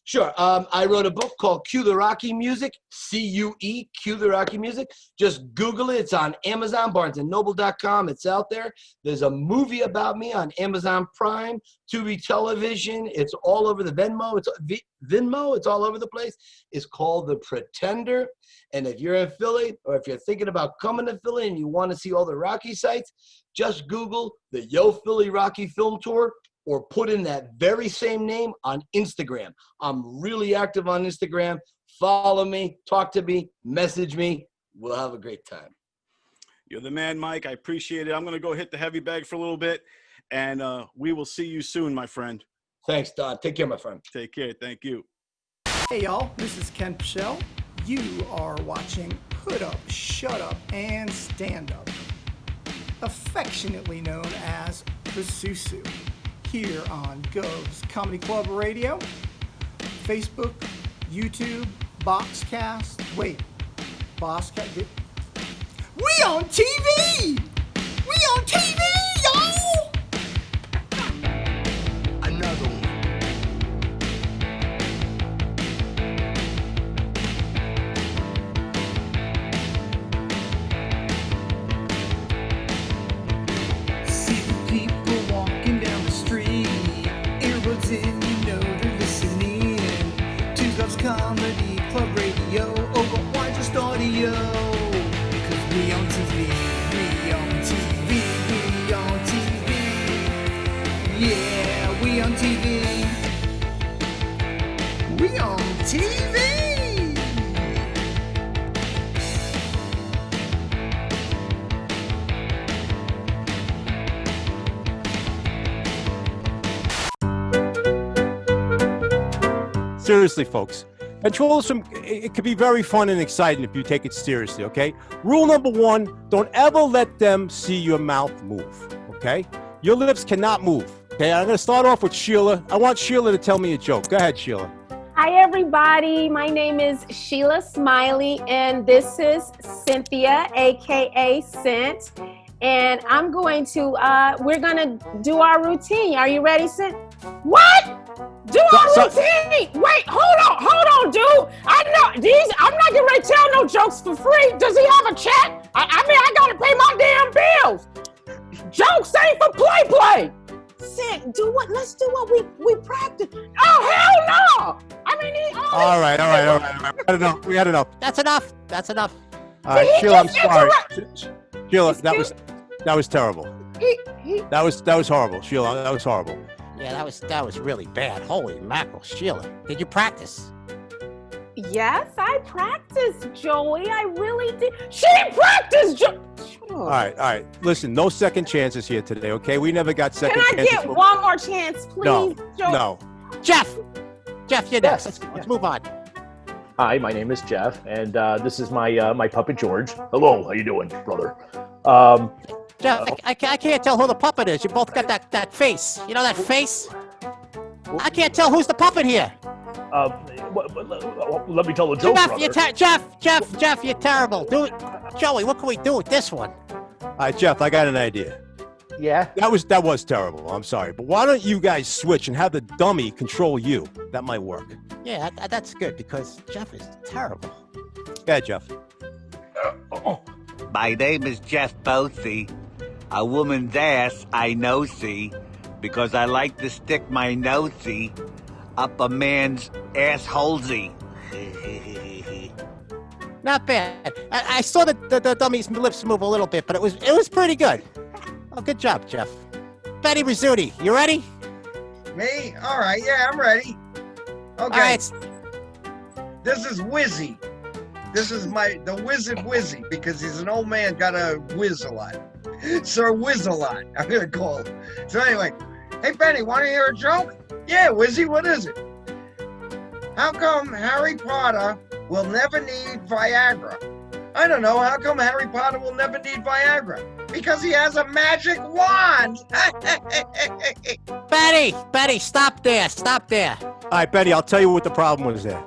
Speaker 8: Sure. I wrote a book called Cue the Rocky Music, C-U-E, Cue the Rocky Music. Just Google it. It's on Amazon, BarnesandNoble.com. It's out there. There's a movie about me on Amazon Prime, Tubi Television. It's all over the Venmo. It's Venmo. It's all over the place. It's called The Pretender. And if you're in Philly or if you're thinking about coming to Philly and you want to see all the Rocky sites, just Google the Yo Philly Rocky Film Tour, or put in that very same name on Instagram. I'm really active on Instagram. Follow me, talk to me, message me. We'll have a great time.
Speaker 2: You're the man, Mike. I appreciate it. I'm going to go hit the heavy bag for a little bit, and we will see you soon, my friend.
Speaker 8: Thanks, Don. Take care, my friend.
Speaker 2: Take care. Thank you.
Speaker 6: Hey, y'all. This is Ken Pichelle. You are watching Hood Up, Shut Up, and Stand Up, affectionately known as PUSUSU, here on GOVS Comedy Club Radio, Facebook, YouTube, Boxcast. Wait, Boxcast? We on TV! We on TV, y'all!
Speaker 13: Another one.
Speaker 6: See the people walking down the street, earbuds in, you know they're listening to GOVS Comedy Club Radio. Oh, but why just audio? Because we on TV, we on TV, we on TV. Yeah, we on TV. We on TV.
Speaker 14: Seriously, folks, controlism, it can be very fun and exciting if you take it seriously, okay? Rule number one, don't ever let them see your mouth move, okay? Your lips cannot move, okay? I'm going to start off with Sheila. I want Sheila to tell me a joke. Go ahead, Sheila.
Speaker 15: Hi, everybody. My name is Sheila Smiley, and this is Cynthia, a.k.a. Cent. And I'm going to, we're going to do our routine. Are you ready, Cent? What? Do our routine? Wait, hold on, dude. I know these. I'm not getting ready to tell no jokes for free. Does he have a check? I mean, I gotta pay my damn bills. Jokes ain't for play. Sick. Let's do what we practice. Oh hell no! I mean,
Speaker 14: All right. We had enough. That's enough. All right, Sheila, I'm sorry. Sheila, that was terrible. That was horrible, Sheila. That was horrible.
Speaker 16: Yeah, that was really bad. Holy mackerel, Sheila. Did you practice?
Speaker 15: Yes, I practiced, Joey. I really did. She practiced, Joey.
Speaker 14: All right. Listen, no second chances here today, okay? We never got second
Speaker 15: chances.
Speaker 14: chances.
Speaker 15: Can I get one more chance, please, Joey?
Speaker 14: No.
Speaker 16: Jeff, you're next. Let's move on.
Speaker 17: Hi, my name is Jeff, and this is my puppet George. Hello, how you doing, brother?
Speaker 16: Jeff, I can't tell who the puppet is. You both got that face. You know that face? I can't tell who's the puppet here.
Speaker 17: Let me tell the joke,
Speaker 16: Jeff, you're terrible. Joey, what can we do with this one?
Speaker 14: All right, Jeff, I got an idea.
Speaker 17: Yeah?
Speaker 14: That was terrible. I'm sorry. But why don't you guys switch and have the dummy control you? That might work.
Speaker 16: Yeah, that's good because Jeff is terrible.
Speaker 14: Yeah, Jeff.
Speaker 18: My name is Jeff Bosey. A woman's ass I know see because I like to stick my nosey up a man's assholesy.
Speaker 16: Not bad. I saw the dummy's lips move a little bit, but it was pretty good. Oh, good job, Jeff. Benny Rizzuti, you ready?
Speaker 4: Me? All right, yeah, I'm ready. Okay.
Speaker 16: All right.
Speaker 4: This is Wizzy. This is the Wizard Wizzy, because he's an old man, got a whiz a lot. Sir Whiz a lot, I'm gonna call him. So anyway, hey Benny, want to hear a joke? Yeah, Wizzy, what is it? How come Harry Potter will never need Viagra? I don't know, how come Harry Potter will never need Viagra? Because he has a magic wand!
Speaker 16: Betty, stop there.
Speaker 14: All right, Betty, I'll tell you what the problem was there.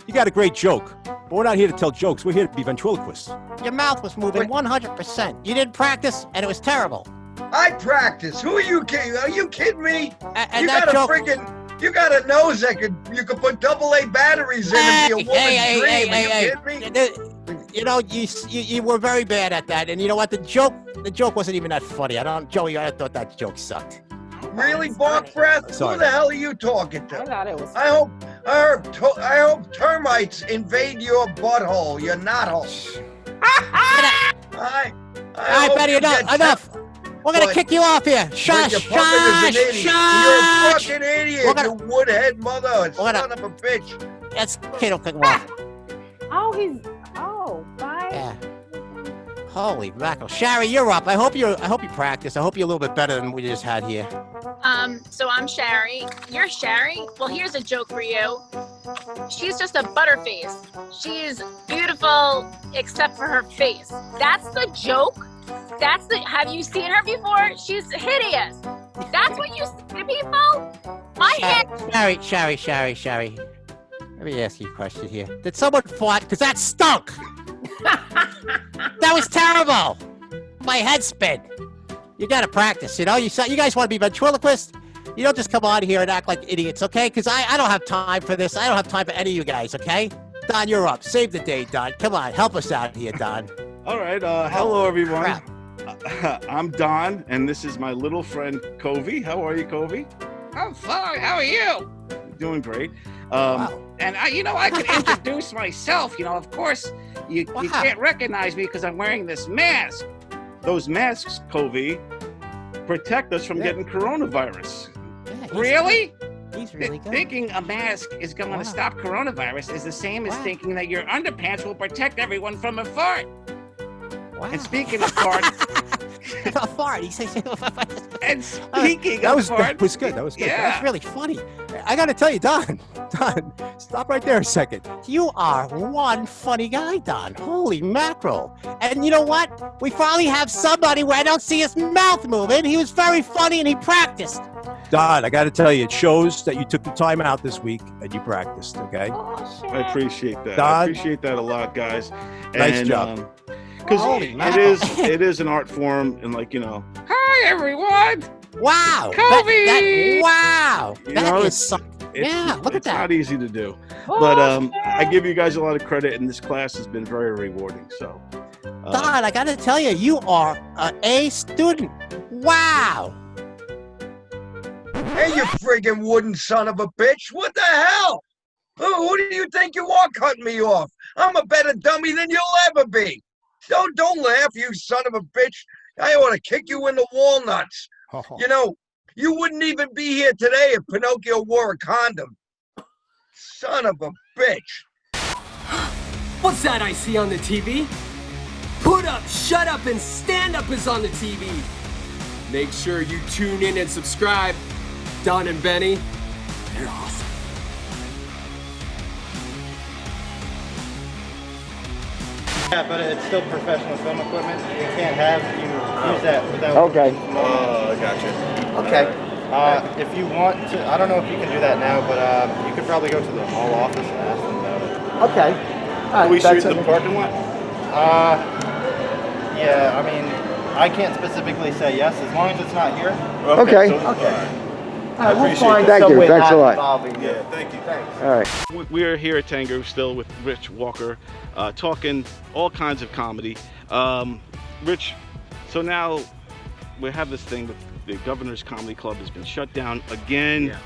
Speaker 14: You got a great joke, but we're not here to tell jokes. We're here to be ventriloquists.
Speaker 16: Your mouth was moving 100%. You didn't practice, and it was terrible.
Speaker 4: I practice. Who are you kidding? Are you kidding me?
Speaker 16: And
Speaker 4: you
Speaker 16: that
Speaker 4: got
Speaker 16: joke...
Speaker 4: you got a nose that you could put AA batteries in and be a woman's dream. Are you kidding me?
Speaker 16: You know, you were very bad at that, and you know what? The joke wasn't even that funny. Joey, I thought that joke sucked.
Speaker 4: Really, Bark Breath?
Speaker 16: Sorry.
Speaker 4: Who the hell are you talking to?
Speaker 15: I thought it was.
Speaker 4: I hope termites invade your butthole, your knothole.
Speaker 16: All right, Betty, enough. We're gonna kick you off here. Shush,
Speaker 4: Your puppet is an idiot. You're a fucking idiot,
Speaker 16: you
Speaker 4: woodhead mother, son of a bitch.
Speaker 16: That's kid will kick him off.
Speaker 15: Bye.
Speaker 16: Yeah. Holy mackerel. Shari, you're up. I hope you practice. I hope you're a little bit better than we just had here.
Speaker 19: So I'm Shari. You're Shari? Well, here's a joke for you. She's just a butterface. She's beautiful except for her face. That's the joke? Have you seen her before? She's hideous. That's what you say to people? My hair.
Speaker 16: Shari. Let me ask you a question here. Did someone fart? Because that stunk. That was terrible. My head spin. You got to practice, you know? You guys want to be ventriloquists? You don't just come on here and act like idiots, okay? Because I don't have time for this. I don't have time for any of you guys, okay? Don, you're up. Save the day, Don. Come on, help us out here, Don.
Speaker 2: All right, hello everyone. I'm Don, and this is my little friend Covey. How are you, Covey?
Speaker 12: I'm fine. How are you?
Speaker 2: Doing great.
Speaker 12: Wow. And I can introduce myself. Of course, you can't recognize me because I'm wearing this mask.
Speaker 2: Those masks, Covey, protect us from getting coronavirus.
Speaker 12: Really?
Speaker 16: He's really good.
Speaker 12: Thinking a mask is going to stop coronavirus is the same as thinking that your underpants will protect everyone from a fart.
Speaker 16: Wow.
Speaker 12: And speaking of fart,
Speaker 16: a fart. He says.
Speaker 12: And speaking
Speaker 14: that
Speaker 12: of
Speaker 14: was
Speaker 12: fart,
Speaker 14: that was good. That was good.
Speaker 12: Yeah.
Speaker 14: That's really funny. I got to tell you, Don, stop right there a second.
Speaker 16: You are one funny guy, Don. Holy mackerel. And you know what? We finally have somebody where I don't see his mouth moving. He was very funny and he practiced.
Speaker 14: Don, I got to tell you, it shows that you took the time out this week and you practiced, okay?
Speaker 2: I appreciate that.
Speaker 14: Don,
Speaker 2: I appreciate that a lot, guys.
Speaker 14: Nice job.
Speaker 2: Because it is an art form, and
Speaker 12: hi everyone.
Speaker 16: Wow.
Speaker 12: Covey.
Speaker 16: Wow. That is
Speaker 2: look at that. It's not easy to do, but I give you guys a lot of credit, and this class has been very rewarding. So,
Speaker 16: Don, I got to tell you, you are an A student. Wow.
Speaker 4: Hey, you friggin' wooden son of a bitch! What the hell? Who do you think you are cutting me off? I'm a better dummy than you'll ever be. Don't laugh, you son of a bitch. I ought to kick you in the walnuts. You wouldn't even be here today if Pinocchio wore a condom. Son of a bitch.
Speaker 20: What's that I see on the TV? Put Up, Shut Up, and Stand Up is on the TV. Make sure you tune in and subscribe. Don and Benny, they're awesome.
Speaker 21: Yeah, but it's still professional film equipment. You can't use that without...
Speaker 4: Okay.
Speaker 21: Oh, gotcha.
Speaker 4: Okay.
Speaker 21: If you want to, I don't know if you can do that now, but you could probably go to the hall office and ask them about it.
Speaker 4: Okay.
Speaker 2: Can we shoot in the parking lot?
Speaker 21: Yeah, I mean, I can't specifically say yes, as long as it's not here.
Speaker 4: Okay.
Speaker 21: I
Speaker 4: we'll
Speaker 21: appreciate
Speaker 4: find
Speaker 21: that.
Speaker 4: Thank you.
Speaker 21: Some way
Speaker 4: Thanks a
Speaker 21: not
Speaker 4: lot.
Speaker 21: involving you.
Speaker 2: Yeah, thank you.
Speaker 21: Thanks.
Speaker 4: All right.
Speaker 2: We are here at Tango still with Rich Walker, talking all kinds of comedy. Rich, so now we have this thing with the Governor's Comedy Club has been shut down again.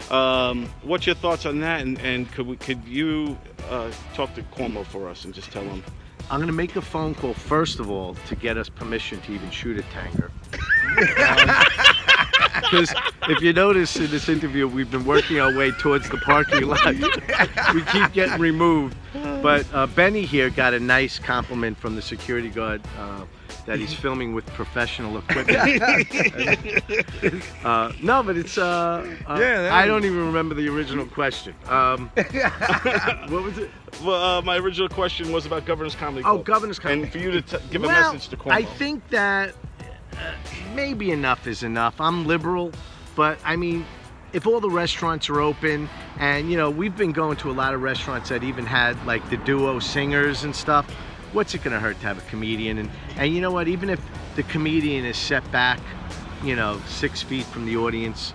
Speaker 2: What's your thoughts on that? And could you talk to Cuomo for us and just tell him?
Speaker 3: I'm going to make a phone call, first of all, to get us permission to even shoot a Tanger. Because if you notice in this interview, we've been working our way towards the parking lot. We keep getting removed. But Benny here got a nice compliment from the security guard that he's filming with professional equipment. No, but it's, I don't even remember the original question. What was it?
Speaker 2: Well, my original question was about Governor's Comedy Club.
Speaker 3: Oh, Governor's Comedy.
Speaker 2: And for you to give a
Speaker 3: Well,
Speaker 2: message to Cuomo.
Speaker 3: I think that maybe enough is enough. I'm liberal, but I mean, if all the restaurants are open, and you know, we've been going to a lot of restaurants that even had like the duo singers and stuff, what's it gonna hurt to have a comedian? And you know what, even if the comedian is set back, you know, 6 feet from the audience,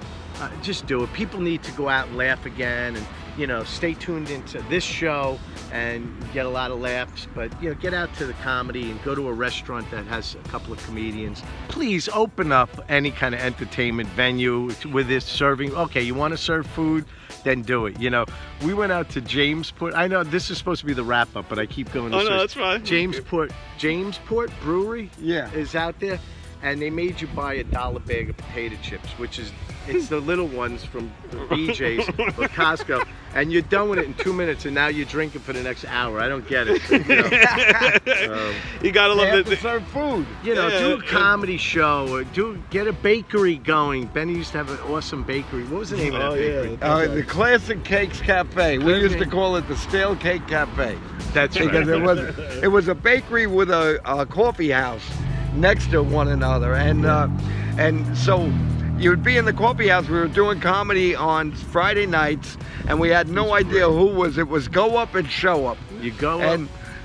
Speaker 3: just do it. People need to go out and laugh again, and you know, stay tuned into this show and get a lot of laughs. But you know, get out to the comedy and go to a restaurant that has a couple of comedians. Please open up any kind of entertainment venue with this serving. Okay, you want to serve food, then do it. You know, we went out to Jamesport. I know this is supposed to be the wrap up, but I keep going to
Speaker 2: no, that's fine.
Speaker 3: Jamesport Brewery is out there, and they made you buy $1 bag of potato chips, which is, it's the little ones from BJ's or Costco, and you're done with it in 2 minutes, and now you're drinking for the next hour. I don't get it. You know,
Speaker 2: you gotta love
Speaker 3: it. Serve food. You know, do a comedy show, or get a bakery going. Benny used to have an awesome bakery. What was the name of that bakery?
Speaker 4: The Classic Cakes Cafe. We used to call it the Stale Cake Cafe.
Speaker 3: That's right.
Speaker 4: Because it was a bakery with a coffee house next to one another, and so you'd be in the coffee house. We were doing comedy on Friday nights, and we had no idea who was. It was go up and show up.
Speaker 3: You go up.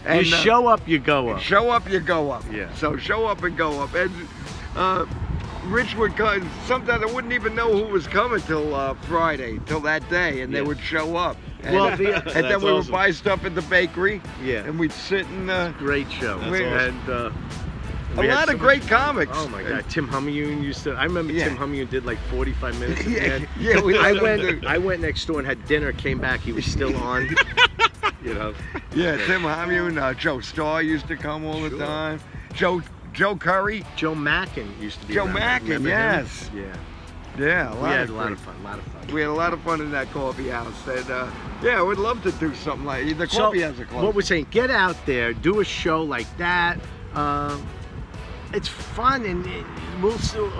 Speaker 3: And you show up, you go up.
Speaker 4: Show up, you go up.
Speaker 3: Yeah.
Speaker 4: So show up and go up. And Rich would come. Sometimes I wouldn't even know who was coming till Friday, till that day, and they would show up. And,
Speaker 3: Well,
Speaker 4: and then we would buy stuff at the bakery.
Speaker 3: Yeah.
Speaker 4: And we'd sit and.
Speaker 3: Great show.
Speaker 4: And
Speaker 3: we
Speaker 4: a
Speaker 3: had
Speaker 4: lot
Speaker 3: so
Speaker 4: of great
Speaker 3: much-
Speaker 4: comics.
Speaker 3: Oh my God, Tim Hummeroon used to. I remember Tim Hummeroon did like 45 minutes. At the end. I went next door and had dinner. Came back, he was still on. You know.
Speaker 4: Yeah, Tim Hummeroon, Joe Starr used to come all the time. Joe Curry.
Speaker 3: Joe Mackin used to be.
Speaker 4: Joe
Speaker 3: around.
Speaker 4: Mackin,
Speaker 3: Remember him?
Speaker 4: yes.
Speaker 3: Yeah.
Speaker 4: Yeah,
Speaker 3: We had a lot of fun.
Speaker 4: We had a lot of fun in that coffee house, and yeah, I would love to do something like the coffee house.
Speaker 3: What we're saying, get out there, do a show like that. It's fun, and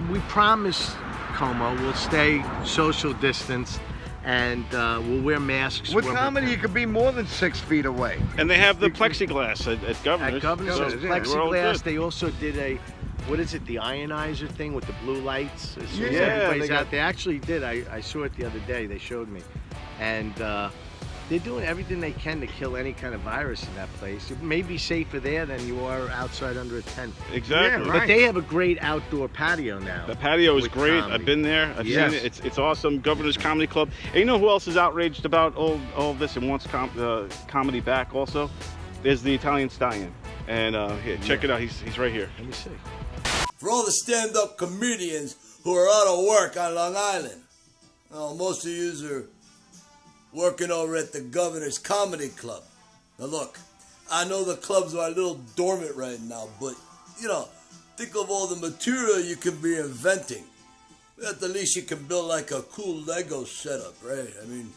Speaker 3: we promise, Como, we'll stay social distance, and we'll wear masks.
Speaker 4: With
Speaker 3: when
Speaker 4: comedy, you could be more than 6 feet away.
Speaker 2: And they have the plexiglass at Governor's.
Speaker 3: At Governor's,
Speaker 2: So
Speaker 3: there's
Speaker 2: we're all
Speaker 3: plexiglass.
Speaker 2: good.
Speaker 3: They also did a, what is it, the ionizer thing with the blue lights? As soon as
Speaker 2: Yeah,
Speaker 3: everybody's
Speaker 2: they got-
Speaker 3: out. They actually did. I saw it the other day. They showed me, and they're doing everything they can to kill any kind of virus in that place. It may be safer there than you are outside under a tent.
Speaker 2: Exactly.
Speaker 3: But they have a great outdoor patio now.
Speaker 2: The patio is
Speaker 3: with
Speaker 2: great.
Speaker 3: comedy.
Speaker 2: I've been there. I've
Speaker 3: Yes.
Speaker 2: seen it. It's awesome. Governor's Comedy Club. And you know who else is outraged about all of this and wants comedy back also? There's the Italian Stallion. And here, check it out. He's right here.
Speaker 3: Let me see.
Speaker 10: For all the stand-up comedians who are out of work on Long Island, well, most of you are working over at the Governor's Comedy Club. Now look, I know the clubs are a little dormant right now, but, you know, think of all the material you can be inventing. At the least you can build like a cool Lego setup, right? I mean,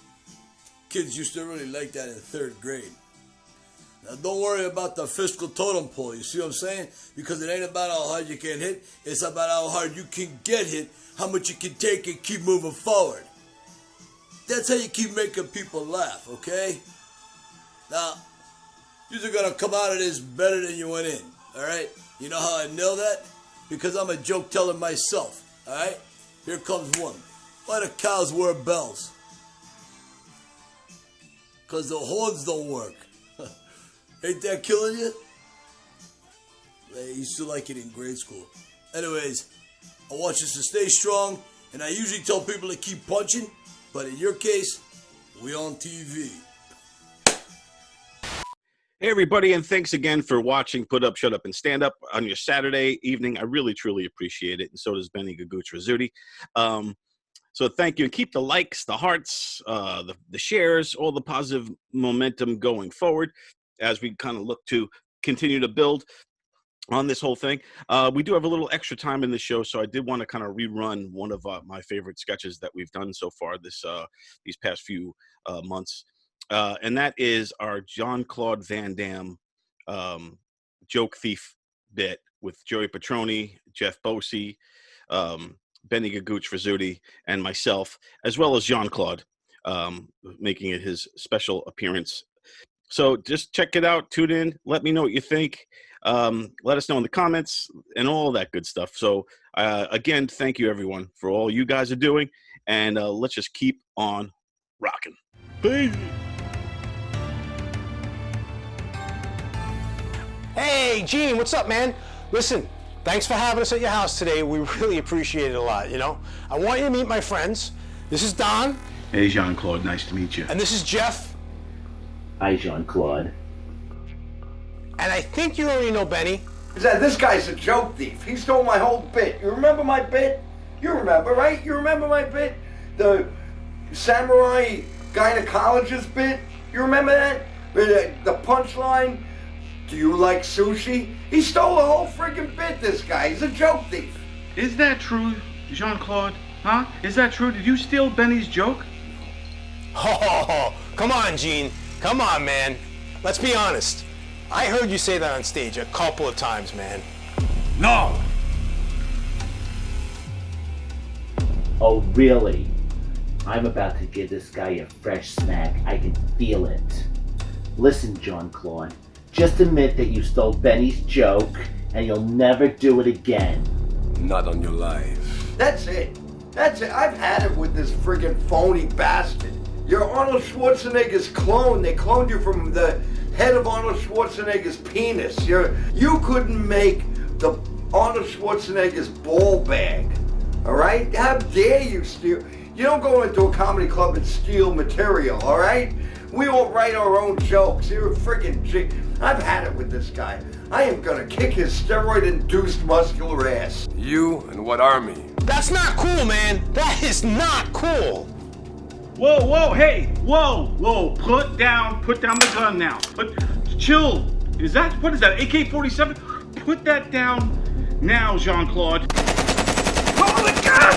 Speaker 10: kids used to really like that in 3rd grade. Now don't worry about the fiscal totem pole, you see what I'm saying? Because it ain't about how hard you can hit, it's about how hard you can get hit, how much you can take and keep moving forward. That's how you keep making people laugh, okay? Now, you're gonna come out of this better than you went in, alright? You know how I know that? Because I'm a joke teller myself, alright? Here comes one. Why do cows wear bells? Because the horns don't work. Ain't that killing you? I used to like it in grade school. Anyways, I want you to stay strong, and I usually tell people to keep punching, but in your case, we on TV.
Speaker 2: Hey, everybody, and thanks again for watching Put Up, Shut Up, and Stand Up on your Saturday evening. I really, truly appreciate it, and so does Benny Gaguch Rizzuti. So thank you, and keep the likes, the hearts, the shares, all the positive momentum going forward as we kind of look to continue to build on this whole thing. We do have a little extra time in the show, so I did want to kind of rerun one of my favorite sketches that we've done so far these past few months, and that is our Jean-Claude Van Damme joke thief bit with Joey Petroni, Jeff Bosey, Benny Gaguch Rizzuti, and myself, as well as Jean-Claude, making it his special appearance. So just check it out, tune in, let me know what you think. Let us know in the comments and all that good stuff. So again, thank you everyone for all you guys are doing, and let's just keep on rocking. Peace.
Speaker 14: Hey, Gene, what's up, man? Listen, thanks for having us at your house today. We really appreciate it a lot, you know? I want you to meet my friends. This is Don.
Speaker 2: Hey, Jean-Claude, nice to meet you.
Speaker 14: And this is Jeff.
Speaker 17: Hi, Jean-Claude.
Speaker 14: And I think you already know Benny.
Speaker 4: This guy's a joke thief. He stole my whole bit. You remember my bit? You remember, right? You remember my bit? The samurai gynecologist bit? You remember that? The punchline? Do you like sushi? He stole the whole friggin' bit, this guy. He's a joke thief.
Speaker 2: Is that true, Jean-Claude? Huh? Is that true? Did you steal Benny's joke?
Speaker 14: Oh, come on, Gene. Come on, man. Let's be honest. I heard you say that on stage a couple of times, man.
Speaker 2: No!
Speaker 17: Oh, really? I'm about to give this guy a fresh smack. I can feel it. Listen, Jean-Claude, just admit that you stole Benny's joke and you'll never do it again.
Speaker 20: Not on your life.
Speaker 4: That's it. That's it. I've had it with this friggin' phony bastard. You're Arnold Schwarzenegger's clone. They cloned you from the head of Arnold Schwarzenegger's penis. You couldn't make the Arnold Schwarzenegger's ball bag. All right? How dare you steal? You don't go into a comedy club and steal material, all right? We all write our own jokes. You're a friggin' I've had it with this guy. I am gonna kick his steroid-induced muscular ass.
Speaker 20: You and what army?
Speaker 14: That's not cool, man. That is not cool.
Speaker 2: Whoa, whoa, hey, whoa, put down the gun now. Chill. What is that, AK-47? Put that down now, Jean-Claude. Holy God!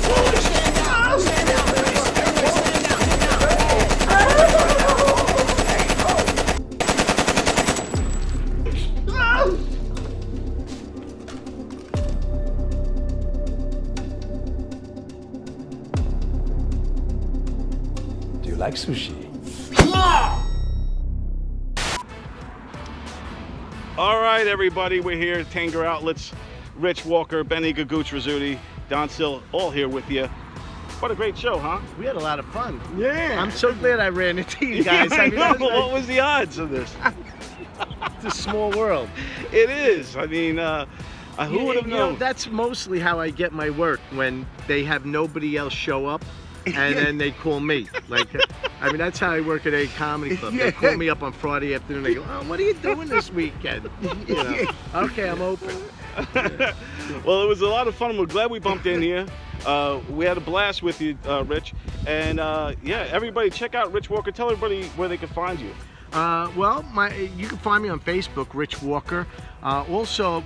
Speaker 2: Holy shit! Stand down, please.
Speaker 20: Do you like sushi?
Speaker 2: All right, everybody, we're here at Tanger Outlets. Rich Walker, Benny Gaguch Rizzuti, Don Sill, all here with you. What a great show, huh?
Speaker 3: We had a lot of fun.
Speaker 2: Yeah.
Speaker 3: I'm so glad I ran into you guys.
Speaker 2: Yeah, I know. What was the odds of this?
Speaker 3: It's a small world.
Speaker 2: It is. I mean, who would have known?
Speaker 3: That's mostly how I get my work, when they have nobody else show up, and then they call me. Like, I mean, that's how I work at a comedy club. They call me up on Friday afternoon. They go, "Oh, what are you doing this weekend?" You know, okay, I'm open.
Speaker 2: Well, it was a lot of fun. We're glad we bumped in here. We had a blast with you, Rich. And yeah, everybody check out Rich Walker. Tell everybody where they can find you.
Speaker 3: Well, you can find me on Facebook, Rich Walker. Also,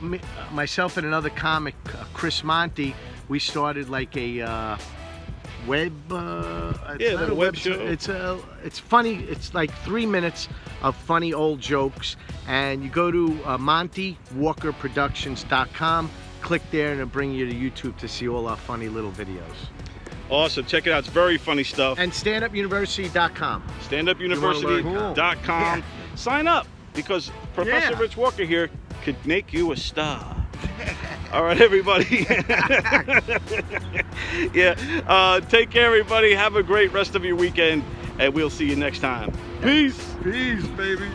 Speaker 3: myself and another comic, Chris Monty, we started like a web.
Speaker 2: Yeah, the web show.
Speaker 3: It's funny. It's like 3 minutes of funny old jokes, and you go to MontyWalkerProductions.com. Click there, and it'll bring you to YouTube to see all our funny little videos.
Speaker 2: Awesome. Check it out. It's very funny stuff.
Speaker 3: And StandUpUniversity.com.
Speaker 2: StandUpUniversity.com. Yeah. Sign up, because Professor Rich Walker here could make you a star. All right, everybody. Yeah. Take care, everybody. Have a great rest of your weekend, and we'll see you next time. Peace.
Speaker 3: Peace, baby.